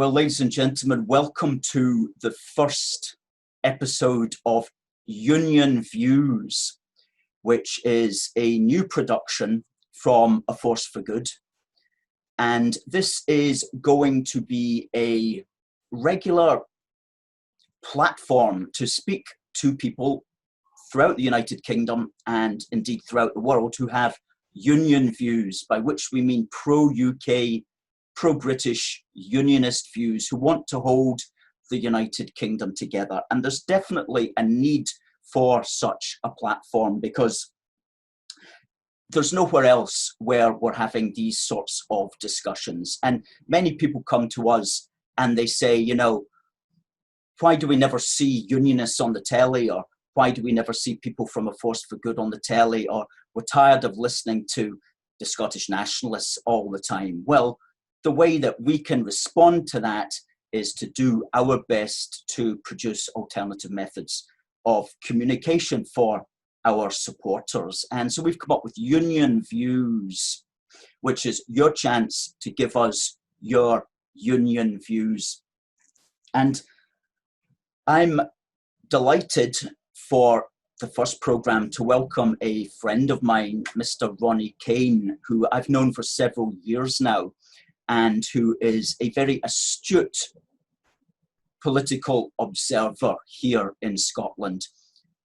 Well, ladies and gentlemen, welcome to the first episode of Union Views, which is a new production from A Force for Good. And this is going to be a regular platform to speak to people throughout the United Kingdom and indeed throughout the world who have union views, by which we mean pro-UK, pro-British unionist views who want to hold the United Kingdom together. And there's definitely a need for such a platform because there's nowhere else where we're having these sorts of discussions. And many people come to us and they say, you know, why do we never see unionists on the telly? Or why do we never see people from A Force for Good on the telly? Or we're tired of listening to the Scottish nationalists all the time. Well, the way that we can respond to that is to do our best to produce alternative methods of communication for our supporters. And so we've come up with Union Views, which is your chance to give us your union views. And I'm delighted for the first programme to welcome a friend of mine, Mr. Ronnie Kane, who I've known for several years now, and who is a very astute political observer here in Scotland,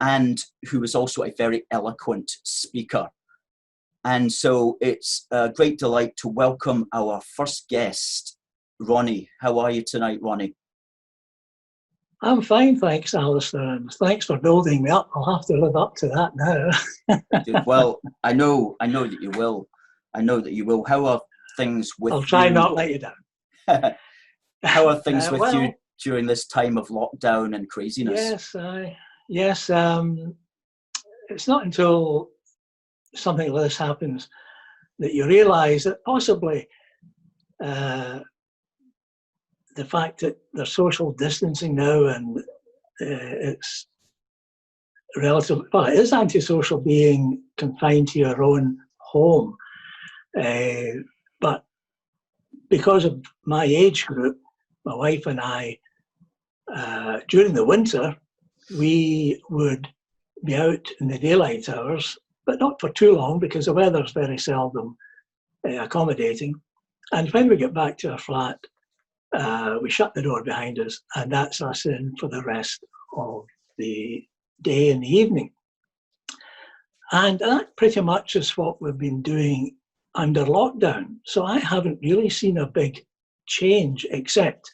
and who is also a very eloquent speaker. And so it's a great delight to welcome our first guest, Ronnie. How are you tonight, Ronnie? I'm fine, thanks, Alistair, and thanks for building me up. I'll have to live up to that now. Well, I know that you will. I know that you will. How are things with you? I'll try not to let you down. How are things with you during this time of lockdown and craziness? Yes. It's not until something like this happens that you realise that possibly the fact that there's social distancing now and it's relative, well, it is antisocial being confined to your own home. But because of my age group, my wife and I, during the winter, we would be out in the daylight hours, but not for too long because the weather's very seldom accommodating. And when we get back to our flat, we shut the door behind us, and that's us in for the rest of the day and the evening. And that pretty much is what we've been doing under lockdown. So I haven't really seen a big change, except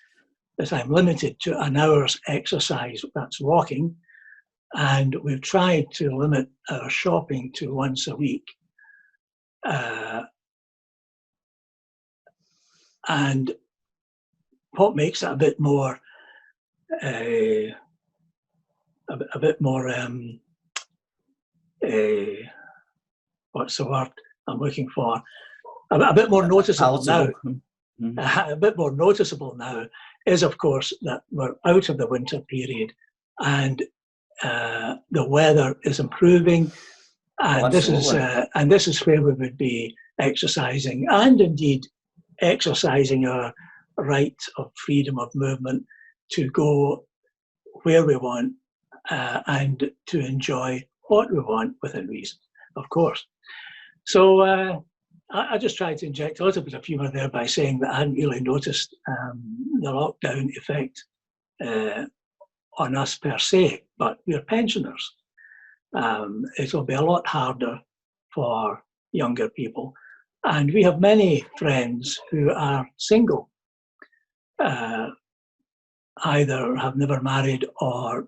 that I'm limited to an hour's exercise, that's walking, and we've tried to limit our shopping to once a week. And what makes it a bit more, what's the word I'm looking for? A bit more noticeable now. Mm-hmm. A bit more noticeable now is, of course, that we're out of the winter period and the weather is improving, and this is where we would be exercising, and indeed exercising our right of freedom of movement to go where we want and to enjoy what we want within reason, of course. So I just tried to inject a little bit of humour there by saying that I hadn't really noticed the lockdown effect on us per se, but we're pensioners. It'll be a lot harder for younger people. And we have many friends who are single, either have never married or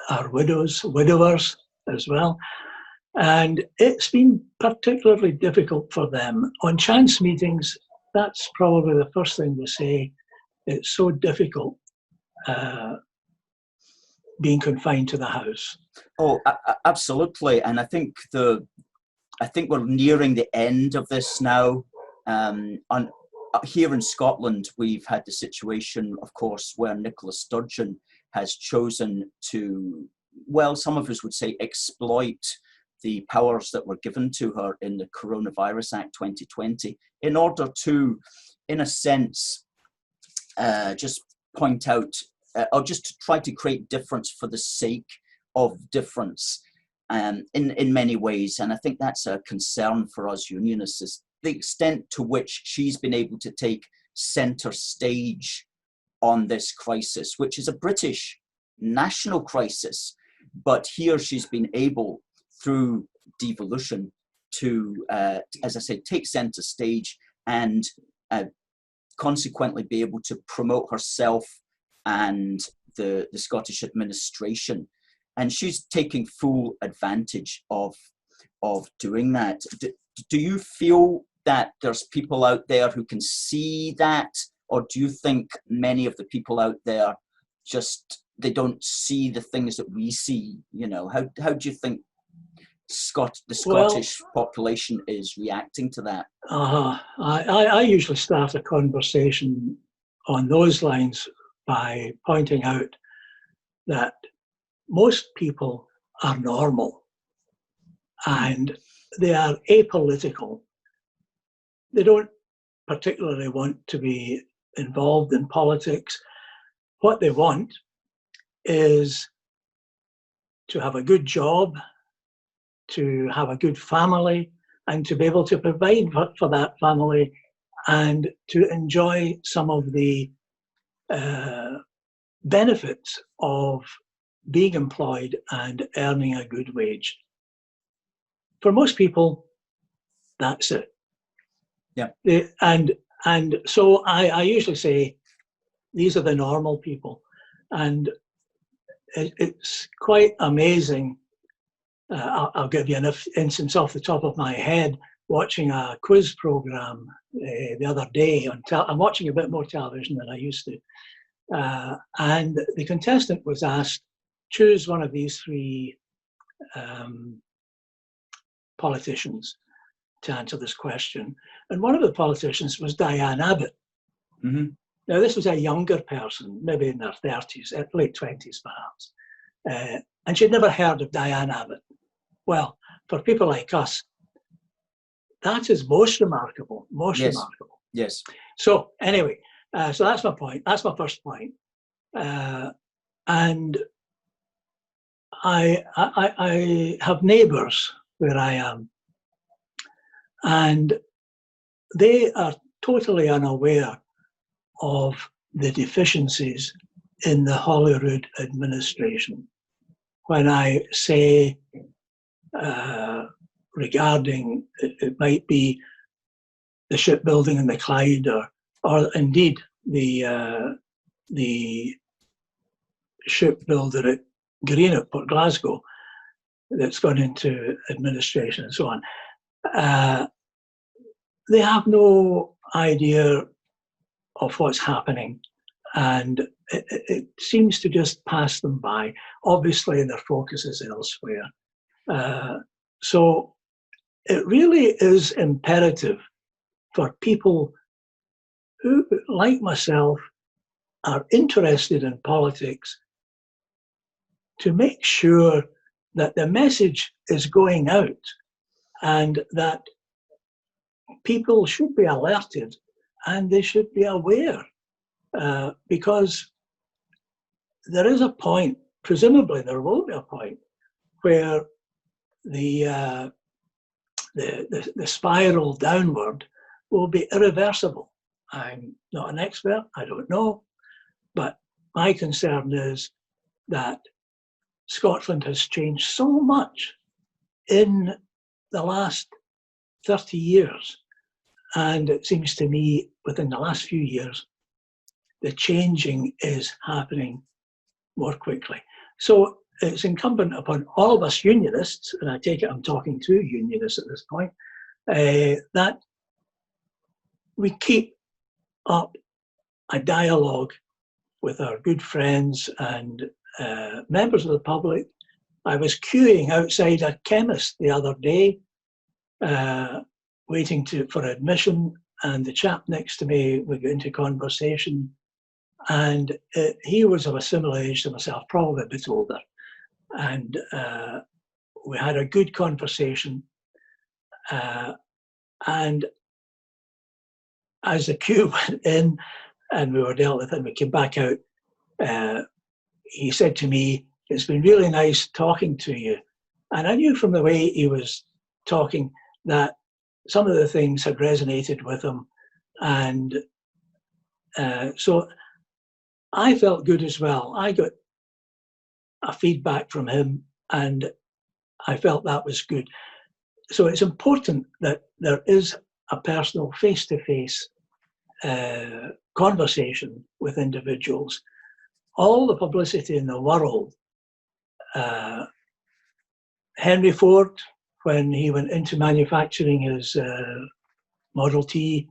are widowers as well. And it's been particularly difficult for them. On chance meetings, that's probably the first thing they say. It's so difficult being confined to the house. Oh, absolutely. And I think we're nearing the end of this now. Here in Scotland, we've had the situation, of course, where Nicola Sturgeon has chosen to, well, some of us would say exploit the powers that were given to her in the Coronavirus Act 2020 in order to, in a sense, just point out, or just to try to create difference for the sake of difference in many ways. And I think that's a concern for us unionists, is the extent to which she's been able to take centre stage on this crisis, which is a British national crisis. But here she's been able, through devolution, to, as I say, take centre stage and consequently be able to promote herself and the Scottish administration. And she's taking full advantage of doing that. Do you feel that there's people out there who can see that? Or do you think many of the people out there just, they don't see the things that we see? You know, how do you think the Scottish population is reacting to that? I usually start a conversation on those lines by pointing out that most people are normal and they are apolitical. They don't particularly want to be involved in politics. What they want is to have a good job, to have a good family, and to be able to provide for that family, and to enjoy some of the benefits of being employed and earning a good wage. For most people, that's it. Yeah. And so I usually say these are the normal people, and it's quite amazing. I'll give you an instance off the top of my head. Watching a quiz program the other day I'm watching a bit more television than I used to, and the contestant was asked, choose one of these three politicians to answer this question. And one of the politicians was Diane Abbott. Mm-hmm. Now, this was a younger person, maybe in their 30s, late 20s perhaps, and she'd never heard of Diane Abbott. Well, for people like us, that is most remarkable, remarkable. Yes. So anyway, so that's my point. That's my first point. And I have neighbours where I am, and they are totally unaware of the deficiencies in the Holyrood administration. When I say regarding, it might be the shipbuilding in the Clyde, or indeed the shipbuilder at Greenock, Port Glasgow, that's gone into administration and so on. They have no idea of what's happening, and it seems to just pass them by. Obviously, their focus is elsewhere. So it really is imperative for people who, like myself, are interested in politics to make sure that the message is going out and that people should be alerted and they should be aware, because there is a point, presumably there will be a point, where the spiral downward will be irreversible. I'm not an expert, I don't know, but my concern is that Scotland has changed so much in the last 30 years. And it seems to me within the last few years, the changing is happening more quickly. So it's incumbent upon all of us unionists, and I take it I'm talking to unionists at this point, that we keep up a dialogue with our good friends and members of the public. I was queuing outside a chemist the other day, waiting for admission, and the chap next to me, we got into conversation, and he was of a similar age to myself, probably a bit older, and we had a good conversation, and as the queue went in, and we were dealt with, and we came back out. He said to me, "It's been really nice talking to you." And I knew from the way he was talking that some of the things had resonated with him. And so I felt good as well. I got a feedback from him, and I felt that was good. So it's important that there is a personal face-to-face conversation with individuals. All the publicity in the world, Henry Ford, when he went into manufacturing his Model T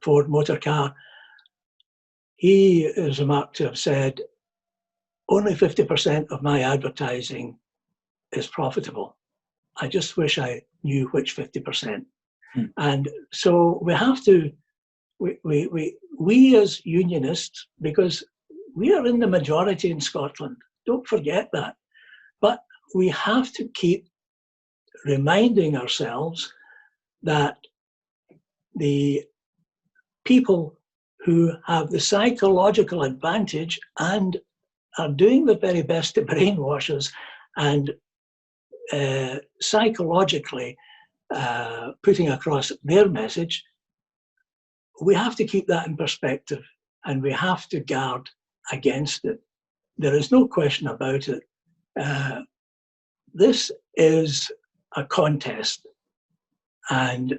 Ford motor car, he is remarked to have said, "Only 50% of my advertising is profitable. I just wish I knew which 50%. And so we have to, we as unionists, because we are in the majority in Scotland, don't forget that, but we have to keep reminding ourselves that the people who have the psychological advantage and are doing their very best to brainwash us and psychologically putting across their message, we have to keep that in perspective, and we have to guard against it. There is no question about it. This is a contest, and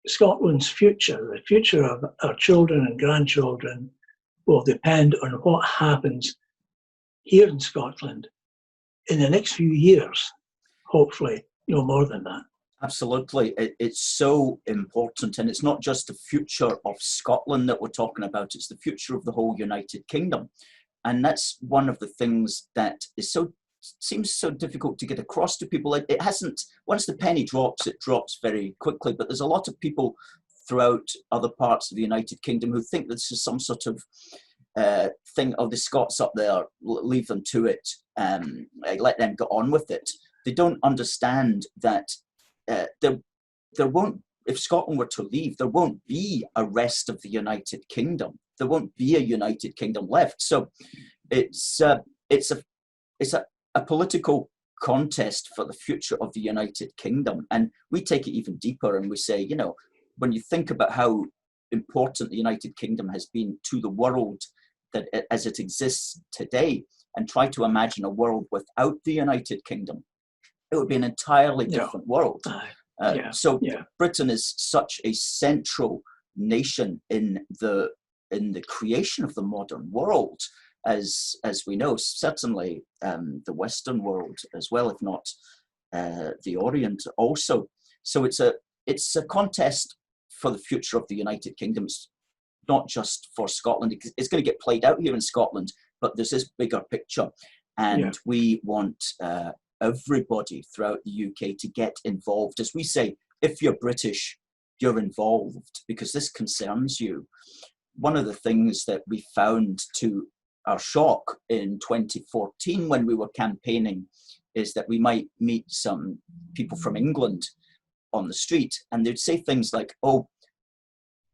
Scotland's future, the future of our children and grandchildren, will depend on what happens here in Scotland in the next few years, hopefully no more than that. Absolutely. It's so important. And it's not just the future of Scotland that we're talking about, it's the future of the whole United Kingdom. And that's one of the things that is seems so difficult to get across to people. It hasn't, once the penny drops, it drops very quickly. But there's a lot of people throughout other parts of the United Kingdom who think this is some sort of thing of the Scots up there, leave them to it, let them get on with it. They don't understand that there won't, if Scotland were to leave, there won't be a rest of the United Kingdom. There won't be a United Kingdom left. So it's a political contest for the future of the United Kingdom. And we take it even deeper and we say, you know, when you think about how important the United Kingdom has been to the world that as it exists today, and try to imagine a world without the United Kingdom, it would be an entirely different world. Britain is such a central nation in the creation of the modern world, as we know, certainly the Western world as well, if not the Orient also. So it's a contest for the future of the United Kingdom. It's not just for Scotland. It's going to get played out here in Scotland, but there's this bigger picture, and we want everybody throughout the UK to get involved. As we say, if you're British, you're involved because this concerns you. One of the things that we found to our shock in 2014 when we were campaigning is that we might meet some people from England on the street, and they'd say things like, "Oh,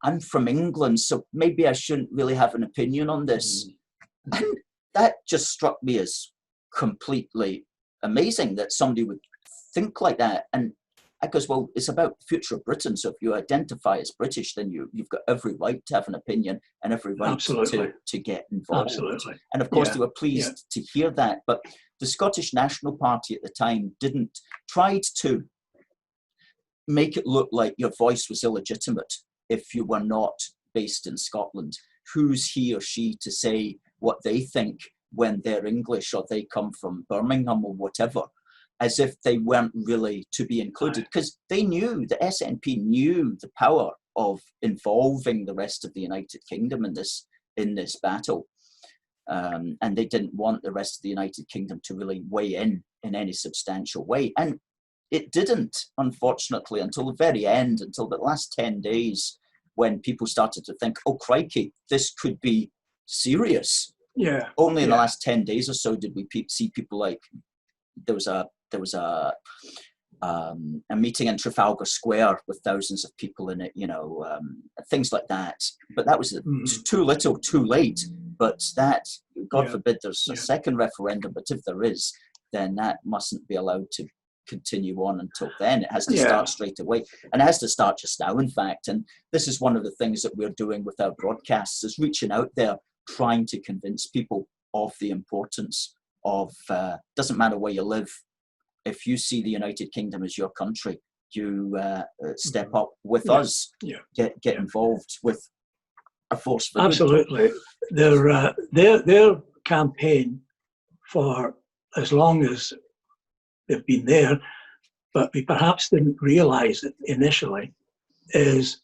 I'm from England, so maybe I shouldn't really have an opinion on this." And that just struck me as completely amazing that somebody would think like that. And I goes, well, it's about the future of Britain. So if you identify as British, then you've got every right to have an opinion and every right to get involved. Absolutely. And of course, they were pleased to hear that. But the Scottish National Party at the time tried to make it look like your voice was illegitimate if you were not based in Scotland. Who's he or she to say what they think when they're English or they come from Birmingham or whatever, as if they weren't really to be included, because they knew, the SNP knew the power of involving the rest of the United Kingdom in this battle. And they didn't want the rest of the United Kingdom to really weigh in any substantial way. And it didn't, unfortunately, until the very end, until the last 10 days, when people started to think, oh, crikey, this could be serious. Yeah. Only in the last 10 days or so did we see people like, there was a a meeting in Trafalgar Square with thousands of people in it, things like that. But that was too little, too late. But that, God forbid, there's a second referendum. But if there is, then that mustn't be allowed to continue on until then. It has to start straight away, and it has to start just now, in fact. And this is one of the things that we're doing with our broadcasts, is reaching out there, trying to convince people of the importance of, doesn't matter where you live, if you see the United Kingdom as your country, you step up with us, get involved with a force for absolutely good. Their campaign, for as long as they've been there, but we perhaps didn't realise it initially, is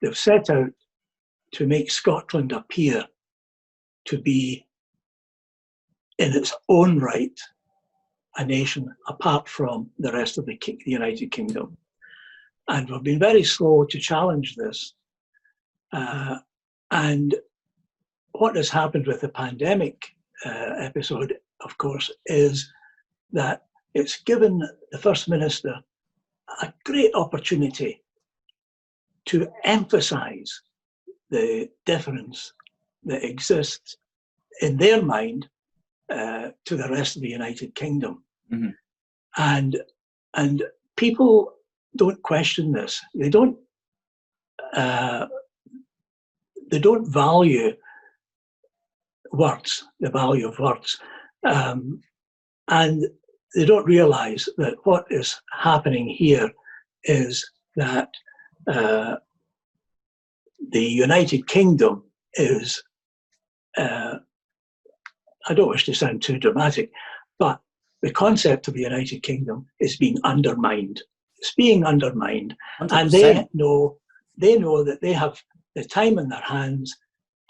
they've set out to make Scotland appear to be, in its own right, a nation apart from the rest of the United Kingdom. And we've been very slow to challenge this. And what has happened with the pandemic episode, of course, is that it's given the First Minister a great opportunity to emphasise the difference that exists in their mind to the rest of the United Kingdom. And people don't question this. They don't value words, the value of words, and they don't realise that what is happening here is that the United Kingdom is, I don't wish to sound too dramatic, but the concept of the United Kingdom is being undermined. It's being undermined. 100%. And they know that they have the time in their hands,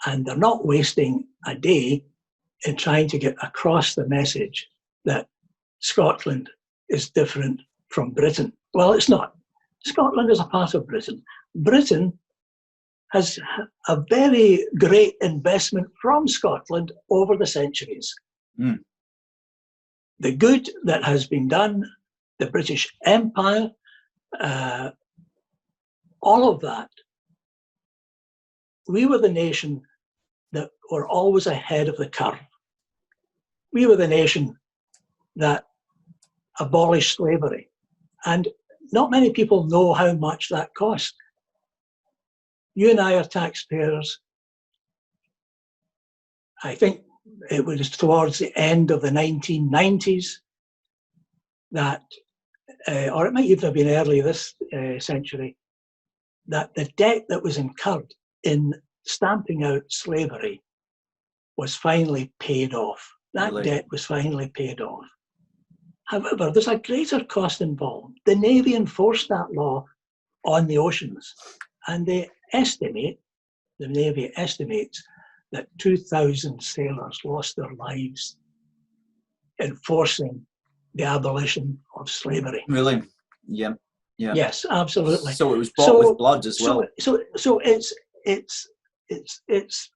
and they're not wasting a day in trying to get across the message that Scotland is different from Britain. Well, it's not. Scotland is a part of Britain. Britain has a very great investment from Scotland over the centuries. The good that has been done, the British Empire, all of that. We were the nation that were always ahead of the curve. We were the nation that abolished slavery. And not many people know how much that cost. You and I are taxpayers. I think it was towards the end of the 1990s that, or it might even have been early this century, that the debt that was incurred in stamping out slavery was finally paid off. That debt was finally paid off. However, there's a greater cost involved. The Navy enforced that law on the oceans, and the Navy estimates that 2,000 sailors lost their lives enforcing the abolition of slavery. Really? Yeah. Yeah. Yes, absolutely. So it was bought with blood as well. So it's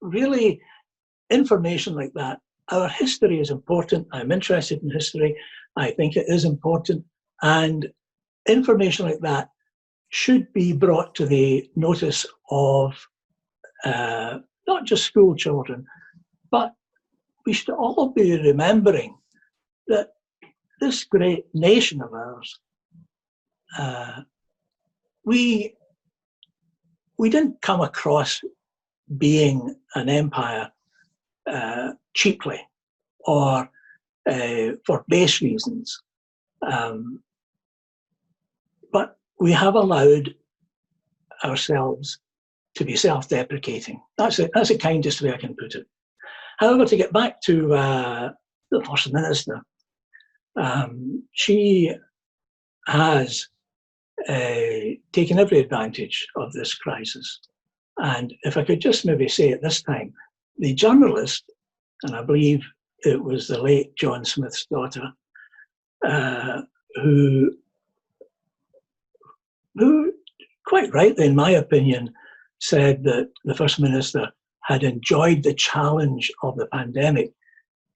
really information like that. Our history is important. I'm interested in history. I think it is important. And information like that should be brought to the notice of not just school children, but we should all be remembering that this great nation of ours, we didn't come across being an empire cheaply or for base reasons. But we have allowed ourselves to be self-deprecating. That's the kindest way I can put it. However, to get back to the First Minister, she has taken every advantage of this crisis. And if I could just maybe say at this time, the journalist, and I believe it was the late John Smith's daughter, who quite rightly, in my opinion, said that the First Minister had enjoyed the challenge of the pandemic.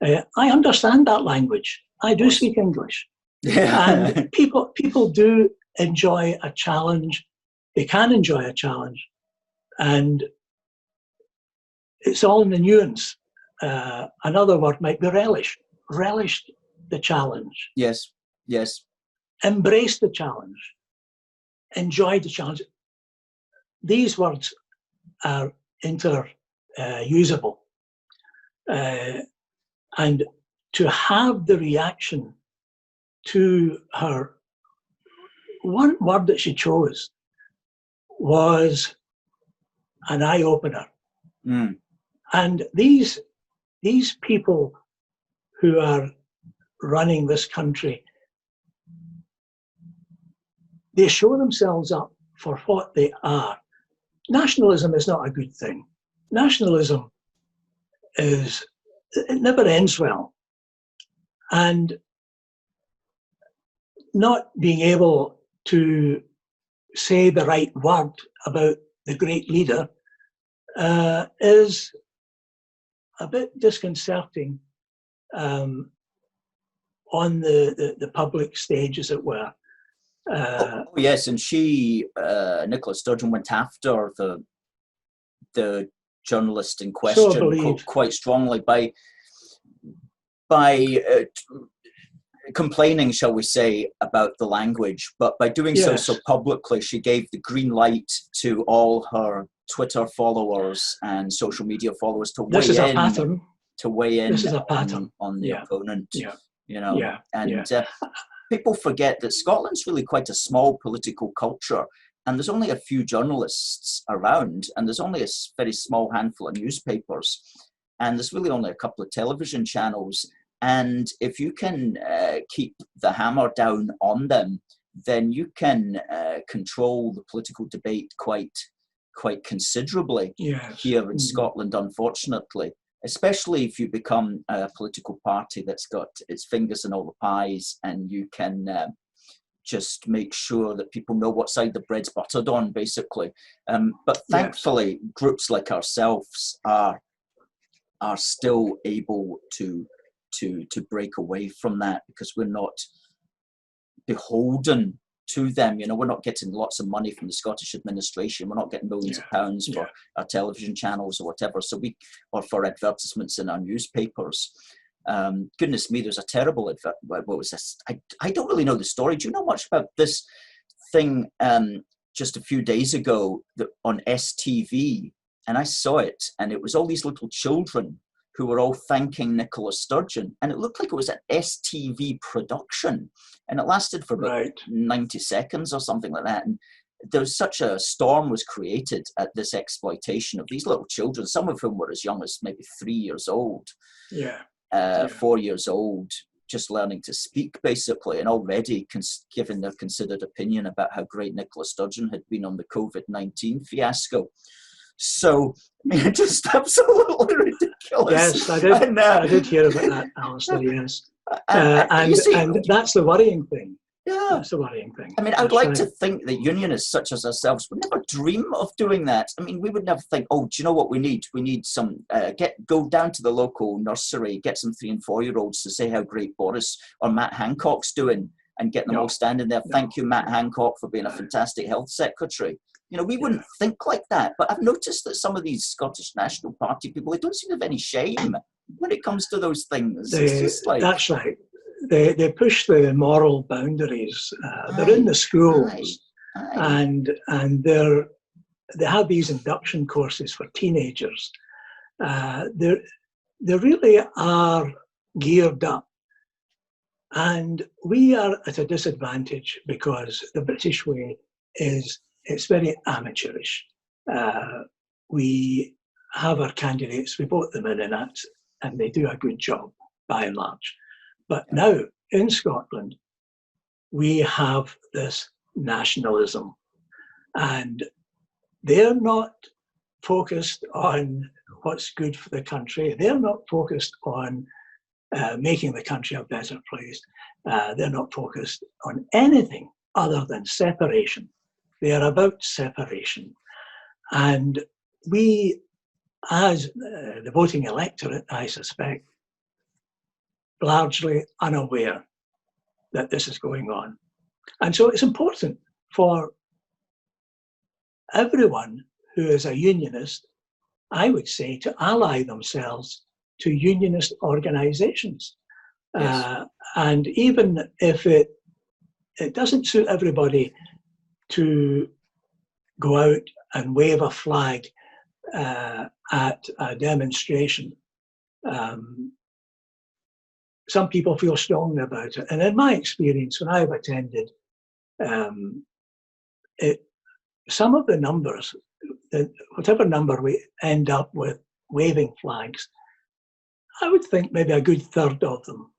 I understand that language. I do speak English. Yeah. And people do enjoy a challenge. They can enjoy a challenge, and it's all in the nuance. Another word might be relish. Relish the challenge. Yes. Yes. Embrace the challenge. Enjoy the challenge. These words are interusable. And to have the reaction to her, one word that she chose was an eye-opener. Mm. And these people who are running this country, they show themselves up for what they are. Nationalism is not a good thing. Nationalism it never ends well. And not being able to say the right word about the great leader is a bit disconcerting on the public stage, as it were. Oh, yes, and she, Nicola Sturgeon, went after the journalist in question quite strongly by complaining, shall we say, about the language. But by doing so publicly, she gave the green light to all her Twitter followers and social media followers to weigh in on the opponent. Yeah. You know, people forget that Scotland's really quite a small political culture, and there's only a few journalists around, and there's only a very small handful of newspapers, and there's really only a couple of television channels. And if you can keep the hammer down on them, then you can control the political debate quite considerably here in Scotland, unfortunately. Especially if you become a political party that's got its fingers in all the pies, and you can just make sure that people know what side the bread's buttered on, basically. But thankfully, groups like ourselves are still able to break away from that, because we're not beholden to them. You know, we're not getting lots of money from the Scottish administration. We're not getting millions of pounds for our television channels or whatever. Or for advertisements in our newspapers. Goodness me, there's a terrible what was this? I don't really know the story. Do you know much about this thing just a few days ago on STV? And I saw it, and it was all these little children who were all thanking Nicola Sturgeon, and it looked like it was an STV production, and it lasted for about 90 seconds or something like that. And there was such a storm was created at this exploitation of these little children, some of whom were as young as maybe 3 years old, 4 years old, just learning to speak, basically, and already giving their considered opinion about how great Nicola Sturgeon had been on the COVID-19 fiasco. So, I mean, just absolutely ridiculous. Yes, I did. I did hear about that, Alistair. Yes, and that's the worrying thing. Yeah, that's the worrying thing. I mean, I would like to think that unionists such as ourselves would never dream of doing that. I mean, we would never think, oh, do you know what we need? We need some go down to the local nursery, get some 3 and 4 year olds to say how great Boris or Matt Hancock's doing, and get them all standing there. Thank you, Matt Hancock, for being a fantastic health secretary. You know, we wouldn't think like that. But I've noticed that some of these Scottish National Party people, they don't seem to have any shame when it comes to those things. It's just like... That's right. They push the moral boundaries. They're in the schools, and they have these induction courses for teenagers. They really are geared up. And we are at a disadvantage because the British way it's very amateurish. We have our candidates, we vote them in, and they do a good job by and large. But now in Scotland, we have this nationalism, and they're not focused on what's good for the country. They're not focused on making the country a better place. They're not focused on anything other than separation. They are about separation. And we, as the voting electorate, I suspect, largely unaware that this is going on. And so it's important for everyone who is a unionist, I would say, to ally themselves to unionist organizations. Yes. And even if it doesn't suit everybody to go out and wave a flag at a demonstration, some people feel strongly about it. And in my experience, when I've attended, some of the numbers, whatever number we end up with waving flags, I would think maybe a good third of them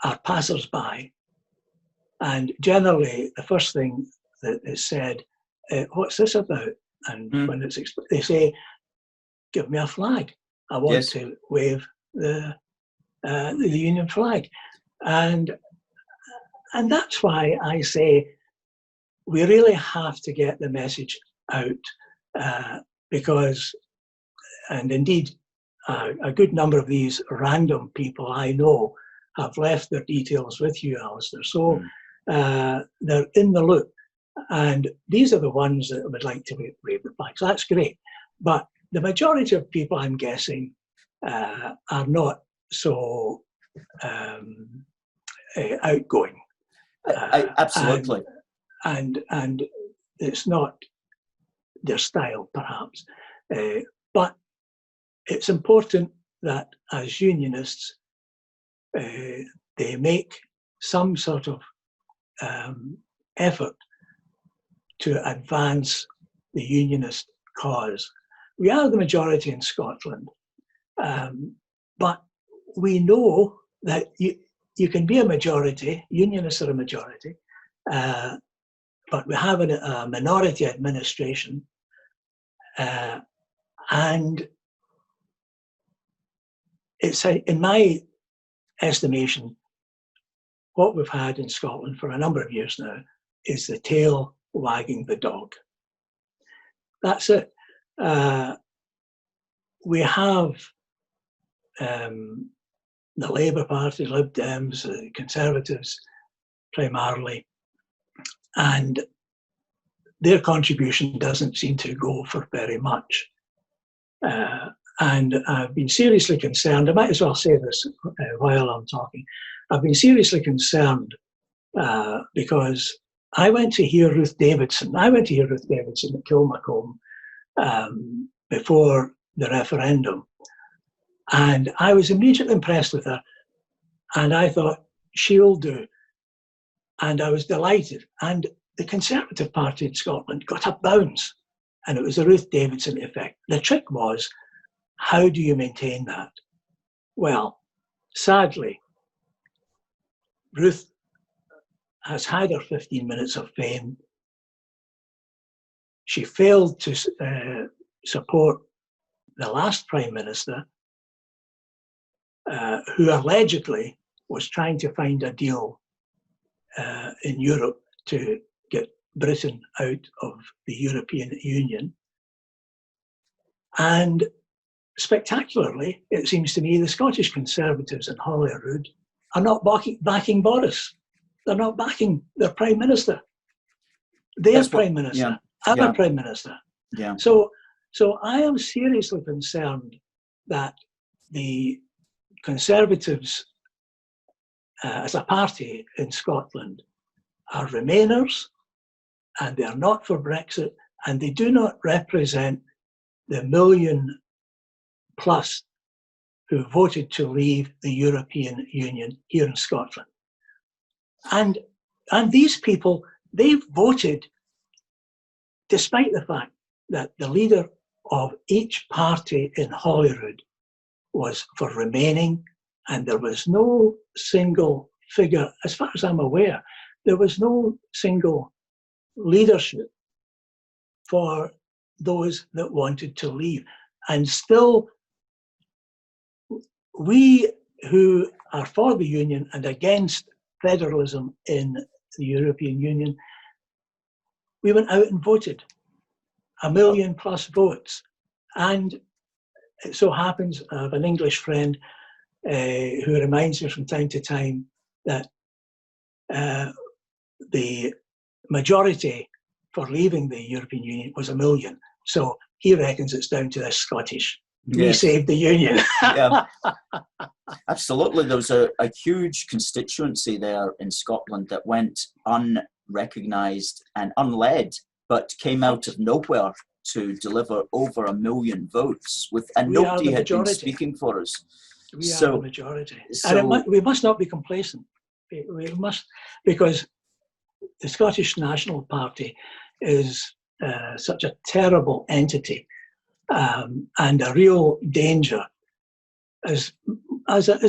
are passers-by. And generally, the first thing that is said, what's this about? And when they say, give me a flag. I want to wave the union flag. And that's why I say we really have to get the message out because, and indeed, a good number of these random people I know have left their details with you, Alistair. So they're in the loop. And these are the ones that would like to wave the flag. So that's great. But the majority of people, I'm guessing, are not so outgoing. Absolutely. And it's not their style, perhaps. But it's important that as unionists, they make some sort of effort to advance the unionist cause. We are the majority in Scotland, but we know that you can be a majority, unionists are a majority, but we have a minority administration, and it's, in my estimation, what we've had in Scotland for a number of years now is the tail wagging the dog. That's it. We have the Labour Party, Lib Dems, the Conservatives primarily, and their contribution doesn't seem to go for very much. And I've been seriously concerned, I might as well say this while I'm talking, I've been seriously concerned because I went to hear Ruth Davidson at Kilmacombe before the referendum. And I was immediately impressed with her. And I thought, she'll do. And I was delighted. And the Conservative Party in Scotland got a bounce. And it was the Ruth Davidson effect. The trick was, how do you maintain that? Well, sadly, Ruth has had her 15 minutes of fame. She failed to support the last Prime Minister, who allegedly was trying to find a deal in Europe to get Britain out of the European Union. And spectacularly, it seems to me, the Scottish Conservatives in Holyrood are not backing Boris. They're not backing their Prime Minister. Their Prime Minister, our Prime Minister. Yeah. So I am seriously concerned that the Conservatives as a party in Scotland are Remainers, and they are not for Brexit, and they do not represent the million plus who voted to leave the European Union here in Scotland. And these people, they've voted despite the fact that the leader of each party in Holyrood was for remaining, and there was no single figure, as far as I'm aware, there was no single leadership for those that wanted to leave. And still, we who are for the Union and against federalism in the European Union, we went out and voted 1 million plus votes. And it so happens I have an English friend who reminds me from time to time that the majority for leaving the European Union was 1 million. So he reckons it's down to this Scottish. Yes. We saved the Union. Yeah, absolutely. There was a huge constituency there in Scotland that went unrecognised and unled, but came out of nowhere to deliver over 1 million votes, and nobody had been speaking for us. We are the majority. And we must not be complacent. We must, because the Scottish National Party is such a terrible entity and a real danger, as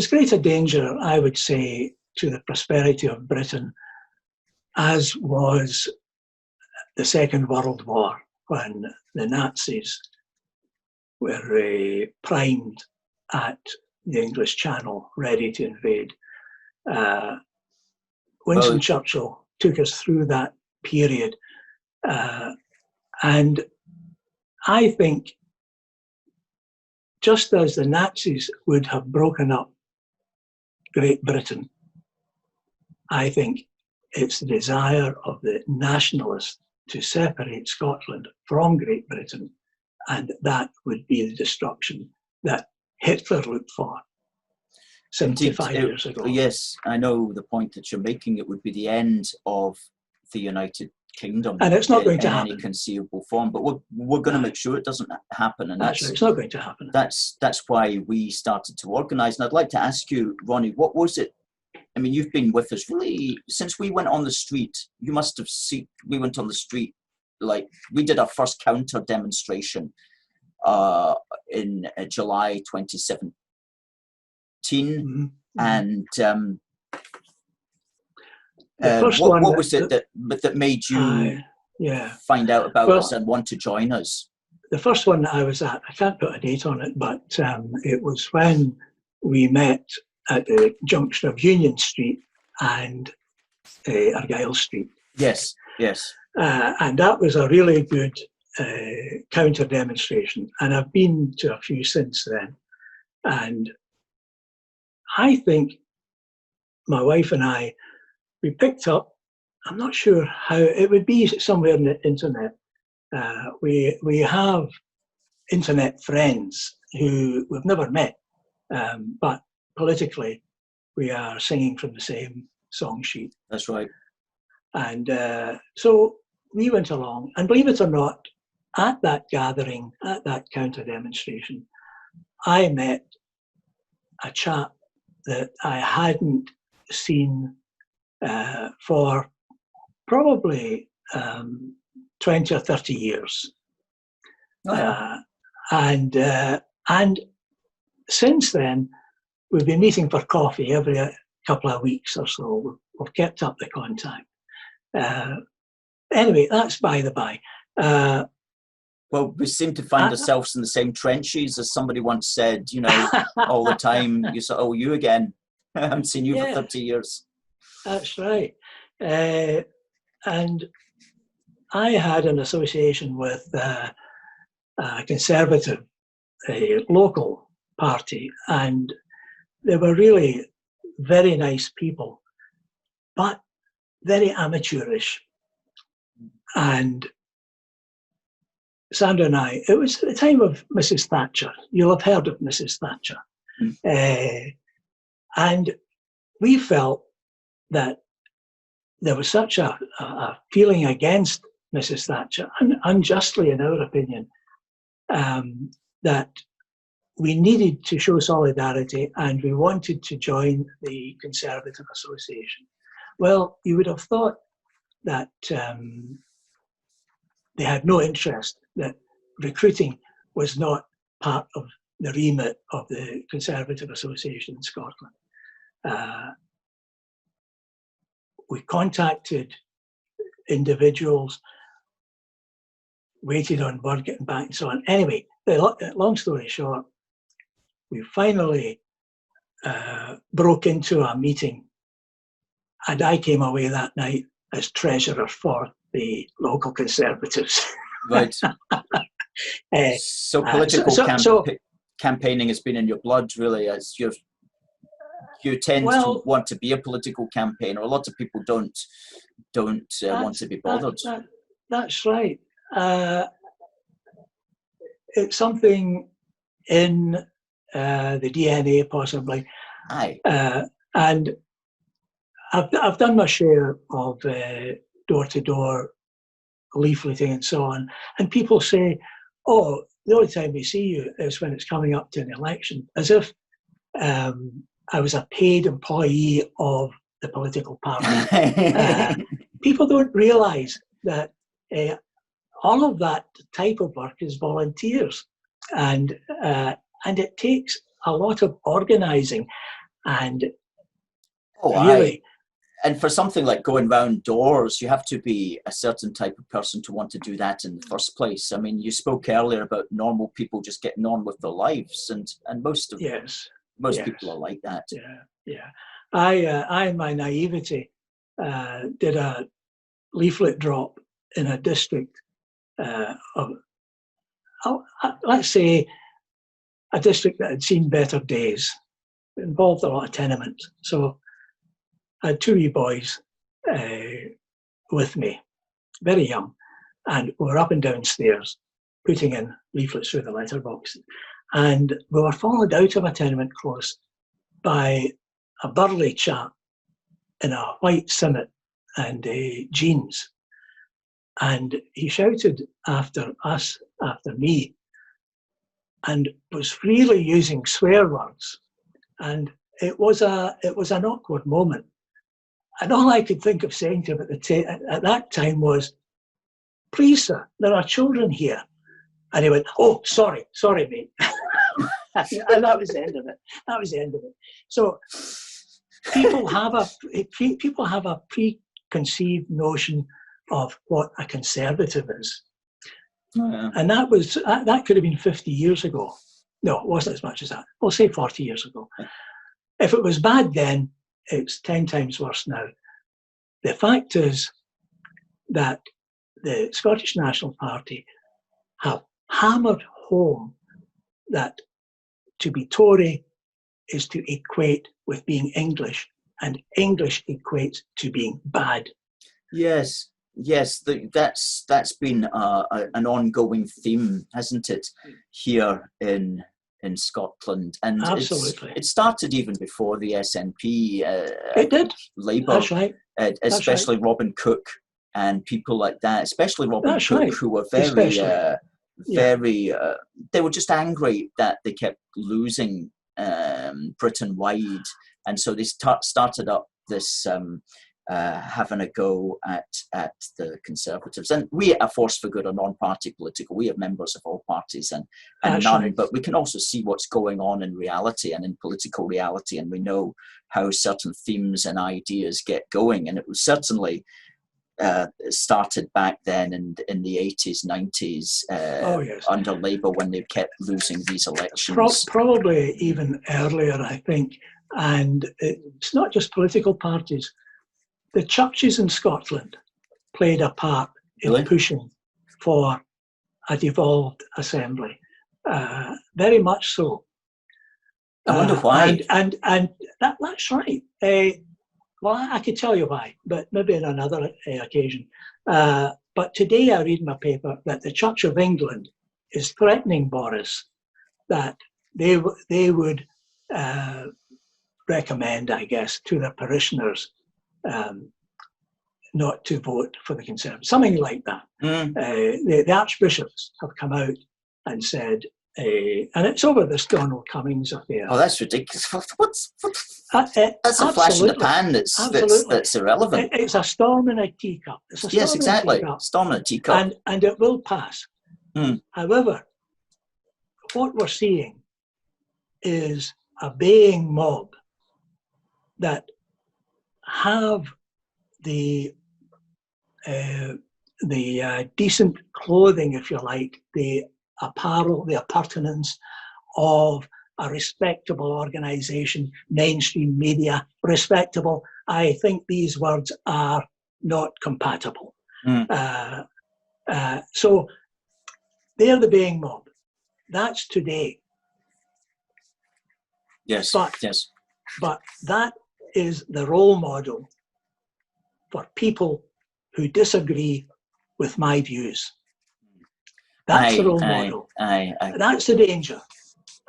great a danger, I would say, to the prosperity of Britain as was the Second World War, when the Nazis were primed at the English Channel, ready to invade. Winston Churchill took us through that period. And I think, just as the Nazis would have broken up Great Britain, I think it's the desire of the nationalists to separate Scotland from Great Britain, and that would be the destruction that Hitler looked for 75 years ago. Yes, I know the point that you're making. It would be the end of the United Kingdom, and it's not going to happen in any conceivable form. But we're going to make sure it doesn't happen, and that's right. It's not going to happen. That's why we started to organise. And I'd like to ask you, Ronnie, what was it? I mean, you've been with us really since we went on the street. You must have seen. We went on the street, like we did our first counter demonstration in July 2017, mm-hmm. and what was it that made you find out about us and want to join us? The first one that I was at, I can't put a date on it, but it was when we met at the junction of Union Street and Argyle Street. Yes, yes. And that was a really good counter demonstration, and I've been to a few since then. And I think my wife and I, we picked up, I'm not sure how, it would be somewhere on the internet. We have internet friends who we've never met, but politically we are singing from the same song sheet. That's right. And so we went along, and believe it or not, at that gathering, at that counter demonstration, I met a chap that I hadn't seen for probably 20 or 30 years. Oh, yeah. And since then, we've been meeting for coffee every couple of weeks or so. We've kept up the contact. Anyway, that's by the by. Well, we seem to find ourselves in the same trenches, as somebody once said, you know, all the time. You say, oh, you again. I haven't seen you for 30 years. That's right. And I had an association with a Conservative, a local party, and they were really very nice people, but very amateurish. And Sandra and I, it was at the time of Mrs. Thatcher. You'll have heard of Mrs. Thatcher. And we felt that there was such a feeling against Mrs. Thatcher, unjustly in our opinion, that we needed to show solidarity, and we wanted to join the Conservative Association. Well, you would have thought that they had no interest, that recruiting was not part of the remit of the Conservative Association in Scotland. We contacted individuals, waited on word getting back and so on. Anyway, long story short, we finally broke into a meeting, and I came away that night as treasurer for the local Conservatives. Right. So political campaigning has been in your blood, really, as you've. you tend to want to be a political campaigner. A lot of people don't want to be bothered. That's right. It's something in the DNA, possibly. Aye. And I've done my share of door-to-door leafleting and so on. And people say, "Oh, the only time we see you is when it's coming up to an election," as if I was a paid employee of the political party. People don't realise that all of that type of work is volunteers, and it takes a lot of organising, and really. And for something like going round doors, you have to be a certain type of person to want to do that in the first place. I mean, you spoke earlier about normal people just getting on with their lives, and most people are like that. Yeah. I in my naivety, did a leaflet drop in a district of, let's say, a district that had seen better days. It involved a lot of tenements. So I had two wee boys with me, very young, and we were up and down stairs putting in leaflets through the letterbox. And we were followed out of a tenement close by a burly chap in a white simmet and jeans. And he shouted after us, after me, and was freely using swear words. And it was an awkward moment. And all I could think of saying to him at that time was, "Please, sir, there are children here." And he went, "Oh, sorry, mate." And that was the end of it. So people have a preconceived notion of what a conservative is. Yeah. And that could have been 50 years ago. No, it wasn't as much as that. We'll say 40 years ago. If it was bad then, it's 10 times worse now. The fact is that the Scottish National Party have hammered home that to be Tory is to equate with being English, and English equates to being bad. Yes, that's been an ongoing theme, hasn't it, here in Scotland? And absolutely, it started even before the SNP. It did. Labour, that's right. Especially That's right. Robin Cook and people like that. Especially Robin That's Cook, right. who were very. They were just angry that they kept losing Britain-wide, and so they started up this. Having a go at the Conservatives. And we at A Force for Good are non-party political. We have members of all parties and none, right. But we can also see what's going on in reality and in political reality, and we know how certain themes and ideas get going. And it was certainly started back then in the 80s, 90s, yes. under Labour, when they kept losing these elections. Probably even earlier, I think. And it's not just political parties. The churches in Scotland played a part in pushing for a devolved assembly, very much so. I wonder why. And that's right. Well, I could tell you why, but maybe on another occasion. But today I read in my paper that the Church of England is threatening Boris that they would recommend, I guess, to their parishioners not to vote for the Conservatives, something like that. The archbishops have come out and said, and it's over this Donald Cummings affair. Oh, that's ridiculous! That's a flash in the pan. That's irrelevant. It's a storm in a teacup. Yes, exactly. Storm in a teacup, and it will pass. However, what we're seeing is a baying mob that have the decent clothing, if you like, the apparel, the appurtenance of a respectable organisation, mainstream media, respectable. I think these words are not compatible. So they're the baying mob. That's today. Yes. But yes. But that is the role model for people who disagree with my views. That's the role model. That's the danger.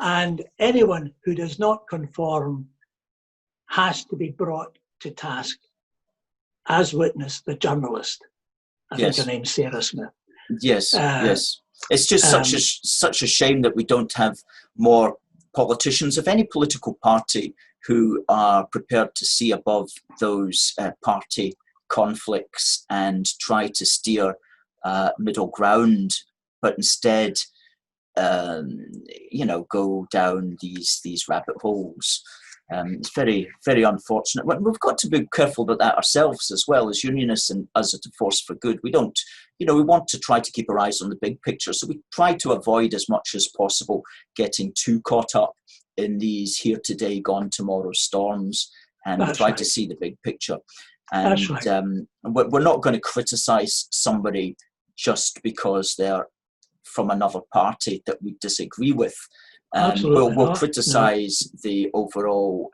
And anyone who does not conform has to be brought to task, as witness the journalist. I think her name's Sarah Smith. Yes, yes. It's just such a shame that we don't have more politicians of any political party who are prepared to see above those party conflicts and try to steer middle ground, but instead, go down these rabbit holes. It's very, very unfortunate. We've got to be careful about that ourselves as well as unionists and us at a force for good. We don't, we want to try to keep our eyes on the big picture. So we try to avoid as much as possible getting too caught up in these here today, gone tomorrow storms, and try to see the big picture. And we're not going to criticize somebody just because they're from another party that we disagree with. We'll criticize the overall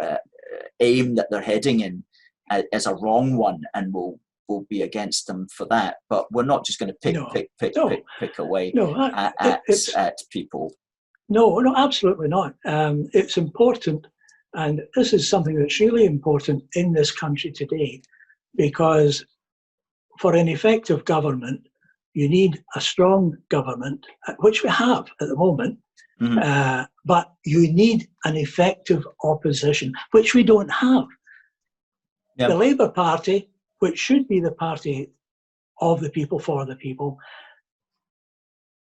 aim that they're heading in as a wrong one, and we'll be against them for that. But we're not just going to pick away at people. No, absolutely not. It's important, and this is something that's really important in this country today, because for an effective government, you need a strong government, which we have at the moment. Mm-hmm. But you need an effective opposition, which we don't have. Yep. The Labour Party, which should be the party of the people, for the people,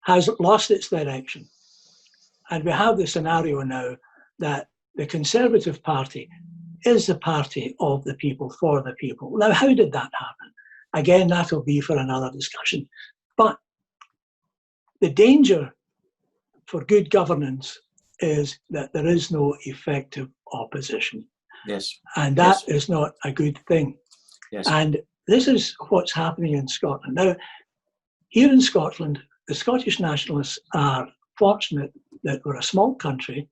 has lost its direction. And we have the scenario now that the Conservative Party is the party of the people, for the people. Now, how did that happen? Again, that'll be for another discussion. But the danger for good governance is that there is no effective opposition. Yes. And that is not a good thing. Yes. And this is what's happening in Scotland. Now, here in Scotland, the Scottish nationalists are fortunate that we're a small country.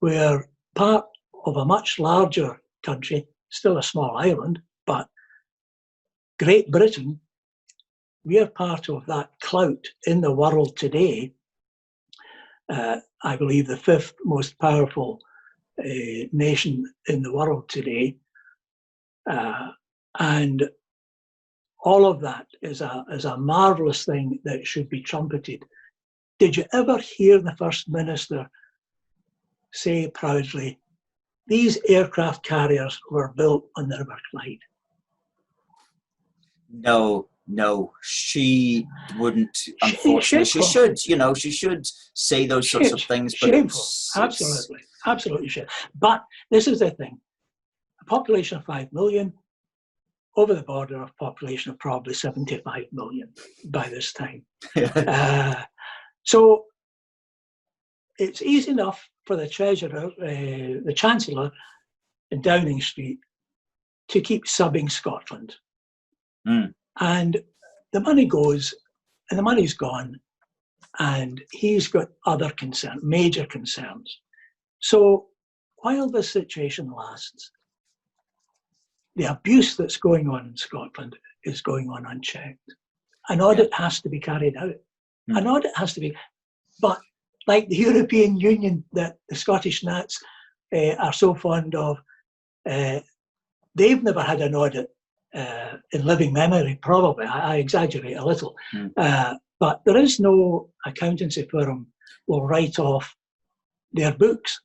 We're part of a much larger country, still a small island, but Great Britain, we are part of that clout in the world today. I believe the fifth most powerful nation in the world today. And all of that is a marvellous thing that should be trumpeted. Did you ever hear the First Minister say proudly, these aircraft carriers were built on the River Clyde? No, she wouldn't. Unfortunately, she should. She should say those sorts of things. But absolutely should. But this is the thing: a population of 5 million, over the border of population of probably 75 million by this time. So it's easy enough for the Treasurer, the Chancellor in Downing Street, to keep subbing Scotland. Mm. And the money goes, and the money's gone, and he's got other major concerns. So while this situation lasts, the abuse that's going on in Scotland is going on unchecked. An audit has to be carried out. Mm. An audit has to be, but like the European Union that the Scottish Nats are so fond of, they've never had an audit in living memory, probably. I exaggerate a little. Mm. But there is no accountancy firm will write off their books.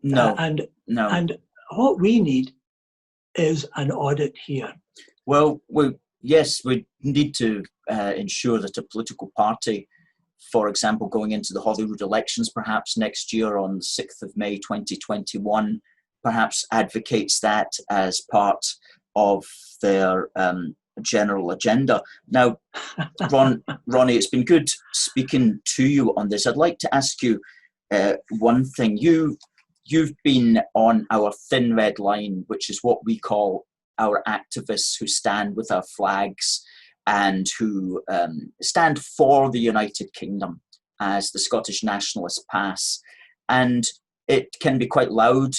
No. And what we need is an audit here. Well, we need to ensure that a political party, for example, going into the Holyrood elections perhaps next year on the 6th of May 2021, perhaps advocates that as part of their general agenda. Now, Ronnie, it's been good speaking to you on this. I'd like to ask you one thing. You've been on our thin red line, which is what we call our activists who stand with our flags and who stand for the United Kingdom as the Scottish nationalists pass. And it can be quite loud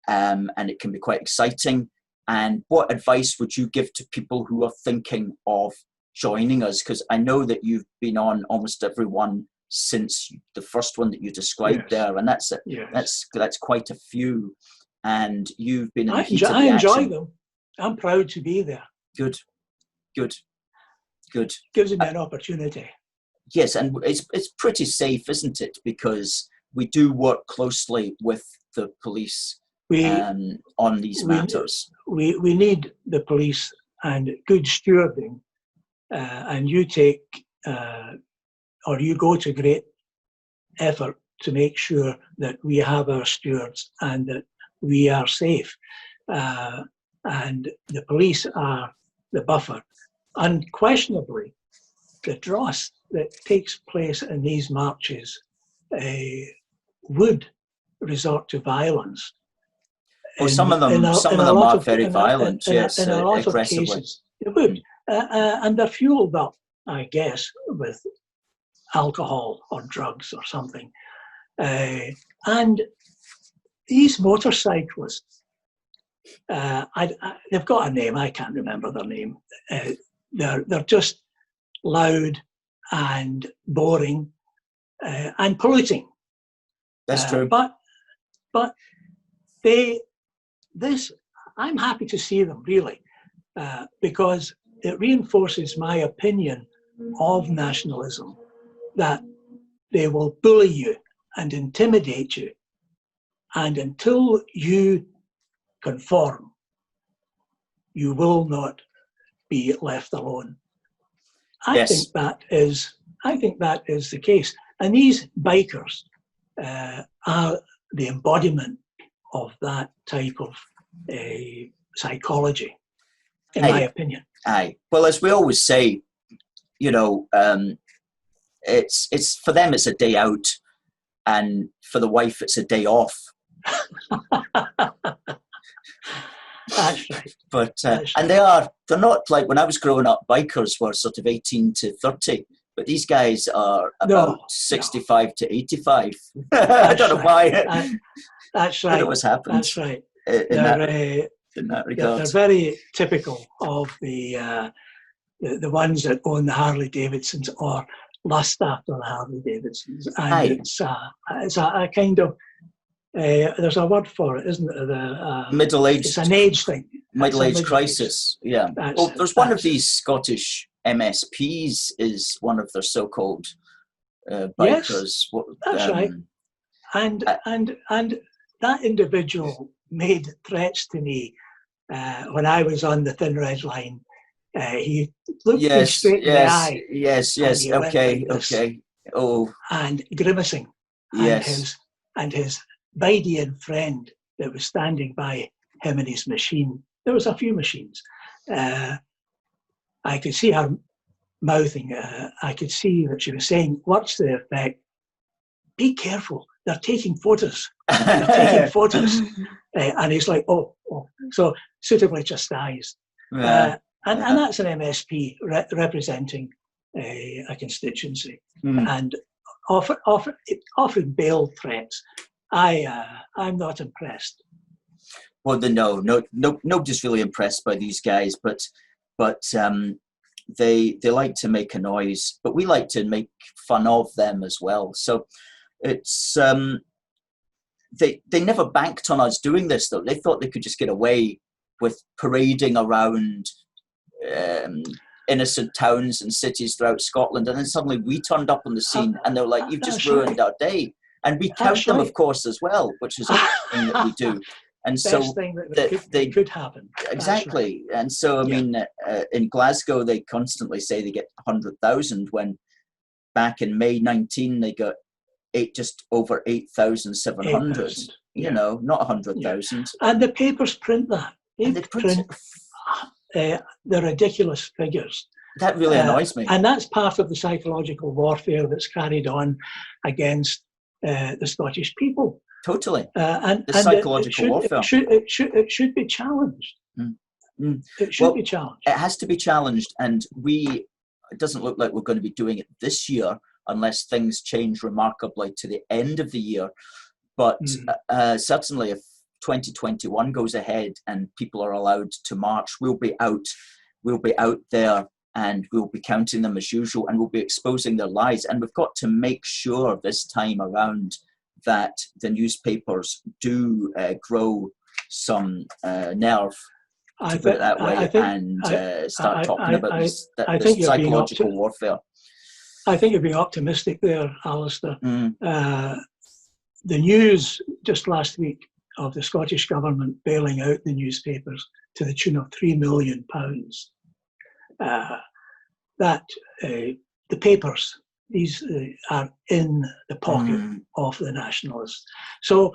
and it can be quite exciting. And what advice would you give to people who are thinking of joining us? Because I know that you've been on almost every one since the first one that you described there, and that's quite a few. And you've been in the heat of the action. I enjoy them. I'm proud to be there. Good. Gives me an opportunity. Yes, and it's pretty safe, isn't it? Because we do work closely with the police on these matters. We need the police and good stewarding, and you take or you go to great effort to make sure that we have our stewards and that we are safe. And the police are the buffer. Unquestionably, the dross that takes place in these marches would resort to violence. Well, some of them are very violent, yes, in a lot aggressively. Of cases, they would. And they're fueled up, I guess, with alcohol or drugs or something. And these motorcyclists, they've got a name, I can't remember their name. They're just loud and boring and polluting. That's true. But I'm happy to see them, really, because it reinforces my opinion of nationalism, that they will bully you and intimidate you, and until you conform, you will not be left alone. I think that is the case, and these bikers are the embodiment of that type of psychology, in my opinion. Aye. Well, as we always say, it's for them it's a day out, and for the wife it's a day off. That's right. But and they're not like when I was growing up. Bikers were sort of 18 to 30, but these guys are about 65 to 85. I don't know why. That's right. It always happens. That's right. In that regard, they're very typical of the ones that own the Harley Davidsons or lust after the Harley Davidsons, and it's a kind of there's a word for it, isn't it? Middle-aged. It's an age thing. Middle-aged crisis. Yeah. There's one of these Scottish MSPs is one of their so-called bikers. Yes, that's right. And that individual made threats to me when I was on the Thin Red Line. He looked me straight in the eye. Yes. Okay. Oh. And grimacing. Yes. And his Bidean friend that was standing by him in his machine. There was a few machines. I could see her mouthing. I could see that she was saying, "What's the effect? Be careful. They're taking photos. They're taking photos." And he's like, "Oh." So suitably chastised. And that's an MSP representing a constituency and offering bail threats. I'm not impressed. Well, nobody's really impressed by these guys, but they like to make a noise, but we like to make fun of them as well. So it's they never banked on us doing this, though. They thought they could just get away with parading around innocent towns and cities throughout Scotland, and then suddenly we turned up on the scene, and they're like, "You've just ruined our day." And we count them, of course, as well, which is a thing that we do. And best so thing that could happen. Exactly. Right. And so, I mean, in Glasgow, they constantly say they get 100,000 when back in May 19, they got just over 8,700, you know, not 100,000. Yeah. And the papers print that. They print the ridiculous figures. That really annoys me. And that's part of the psychological warfare that's carried on against the Scottish people. Totally. And psychological warfare. It should be challenged. It should be challenged. It has to be challenged, and it doesn't look like we're going to be doing it this year unless things change remarkably to the end of the year. But certainly if 2021 goes ahead and people are allowed to march, we'll be out there, and we'll be counting them as usual, and we'll be exposing their lies. And we've got to make sure this time around that the newspapers do grow some nerve, to put it that way, and start talking about this psychological warfare. I think you're being optimistic there, Alistair. The news just last week of the Scottish Government bailing out the newspapers to the tune of £3 million, that the papers, these are in the pocket of the nationalists. So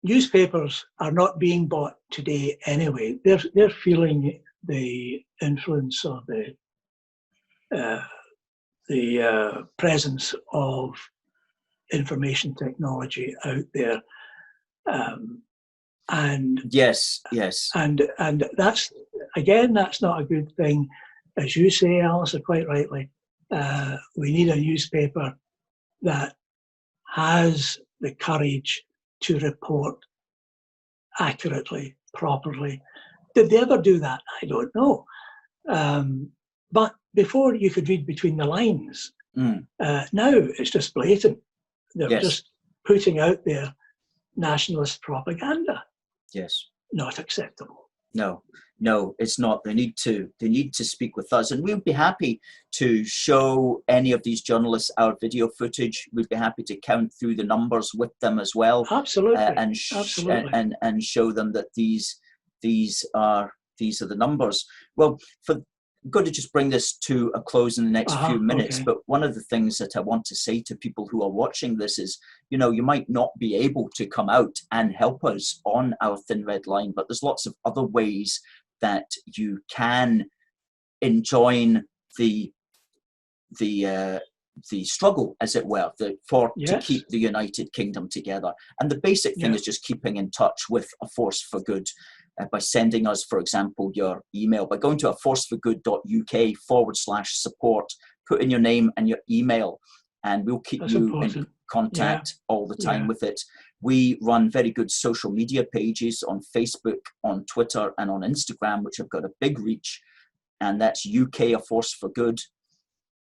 newspapers are not being bought today anyway. They're feeling the influence of the presence of information technology out there, and yes, and that's not a good thing, as you say, Alice, quite rightly. We need a newspaper that has the courage to report accurately, properly. Did they ever do that? I don't know. But before you could read between the lines, now it's just blatant. They're just putting out their nationalist propaganda. Yes. Not acceptable. No, it's not. They need to speak with us, and we'd be happy to show any of these journalists our video footage. We'd be happy to count through the numbers with them as well. Absolutely. And show them that these are the numbers. Well, I'm going to just bring this to a close in the next few minutes, but one of the things that I want to say to people who are watching this is, you might not be able to come out and help us on our Thin Red Line, but there's lots of other ways that you can join the struggle, as it were, to keep the United Kingdom together. And the basic thing is just keeping in touch with A Force for Good. By sending us, for example, your email, by going to aforceforgood.uk/support, put in your name and your email, and we'll keep you in contact all the time with it. We run very good social media pages on Facebook, on Twitter, and on Instagram, which have got a big reach, and that's UK A Force for Good.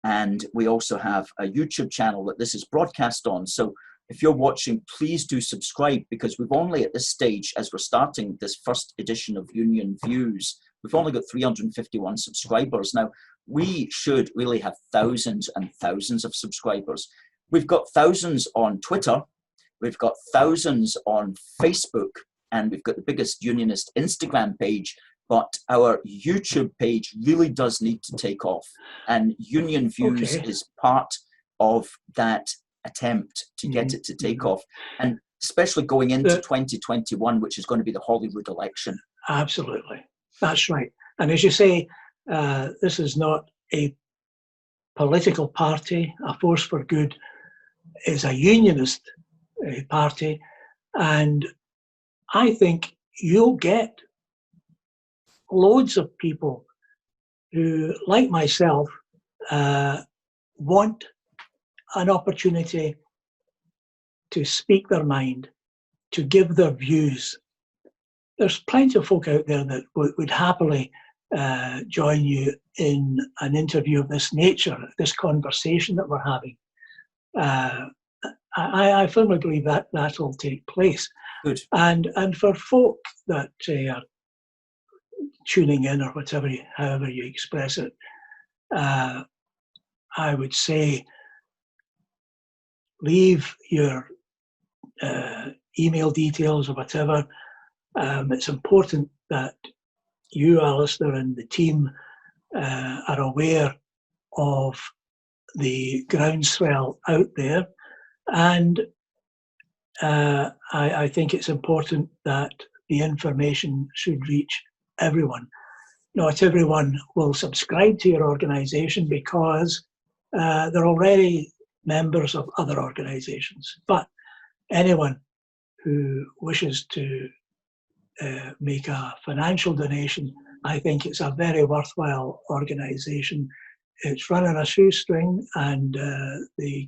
And we also have a YouTube channel that this is broadcast on. So if you're watching, please do subscribe, because we've only at this stage, as we're starting this first edition of Union Views, we've only got 351 subscribers. Now, we should really have thousands and thousands of subscribers. We've got thousands on Twitter, we've got thousands on Facebook, and we've got the biggest unionist Instagram page, but our YouTube page really does need to take off. And Union Views is part of that attempt to get it to take off, and especially going into 2021, which is going to be the Holyrood election. Absolutely, that's right. And as you say, this is not a political party. A Force for Good is a unionist party, and I think you'll get loads of people who, like myself, want an opportunity to speak their mind, to give their views. There's plenty of folk out there that would happily join you in an interview of this nature, this conversation that we're having. I firmly believe that will take place. Good. And for folk that are tuning in, or however you express it, I would say, leave your email details or whatever. It's important that you, Alistair, and the team are aware of the groundswell out there. And I think it's important that the information should reach everyone. Not everyone will subscribe to your organisation because they're already members of other organisations. But anyone who wishes to make a financial donation, I think it's a very worthwhile organisation. It's run on a shoestring, and the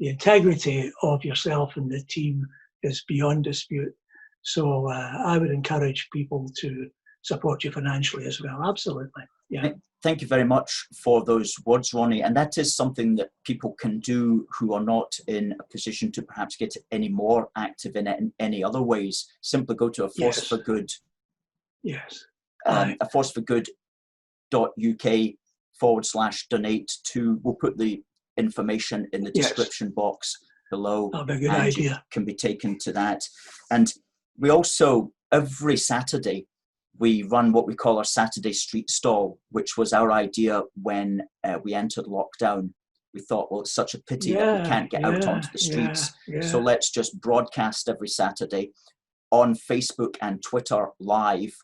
integrity of yourself and the team is beyond dispute. So I would encourage people to support you financially as well. Absolutely. Yeah. Thank you very much for those words, Ronnie. And that is something that people can do who are not in a position to perhaps get any more active in it in any other ways. Simply go to a force for good. Yes. A forceforgood.uk/donate to. We'll put the information in the description box below. That'd be a good idea. Can be taken to that. And we also, every Saturday, we run what we call our Saturday street stall, which was our idea when we entered lockdown. We thought, well, it's such a pity that we can't get out onto the streets. So let's just broadcast every Saturday on Facebook and Twitter live.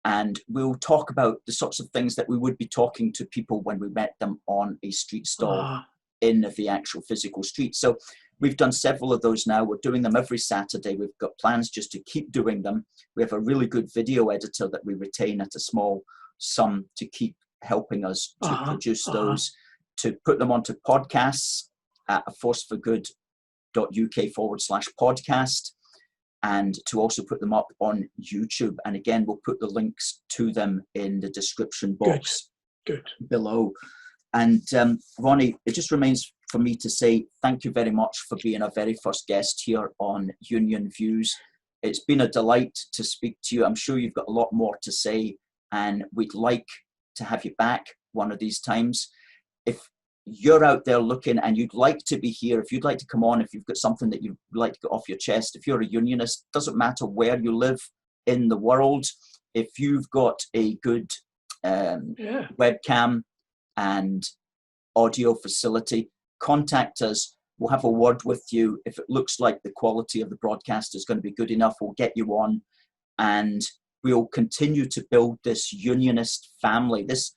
And we'll talk about the sorts of things that we would be talking to people when we met them on a street stall in the actual physical street. So we've done several of those now. We're doing them every Saturday. We've got plans just to keep doing them. We have a really good video editor that we retain at a small sum to keep helping us to produce those, to put them onto podcasts at forceforgood.uk/podcast, and to also put them up on YouTube. And again, we'll put the links to them in the description box below. And Ronnie, it just remains for me to say thank you very much for being our very first guest here on Union Views. It's been a delight to speak to you. I'm sure you've got a lot more to say, and we'd like to have you back one of these times. If you're out there looking and you'd like to be here, if you'd like to come on, if you've got something that you'd like to get off your chest, if you're a unionist, doesn't matter where you live in the world, if you've got a good webcam and audio facility, contact us. We'll have a word with you. If it looks like the quality of the broadcast is going to be good enough, we'll get you on, and we'll continue to build this unionist family, this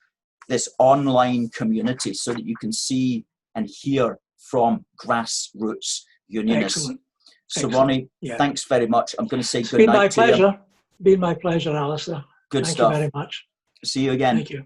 online community, so that you can see and hear from grassroots unionists. Excellent. So Ronnie, thanks very much. I'm going to say good night to you. Been my pleasure, Alistair. Good stuff. Thank you very much. See you again. Thank you.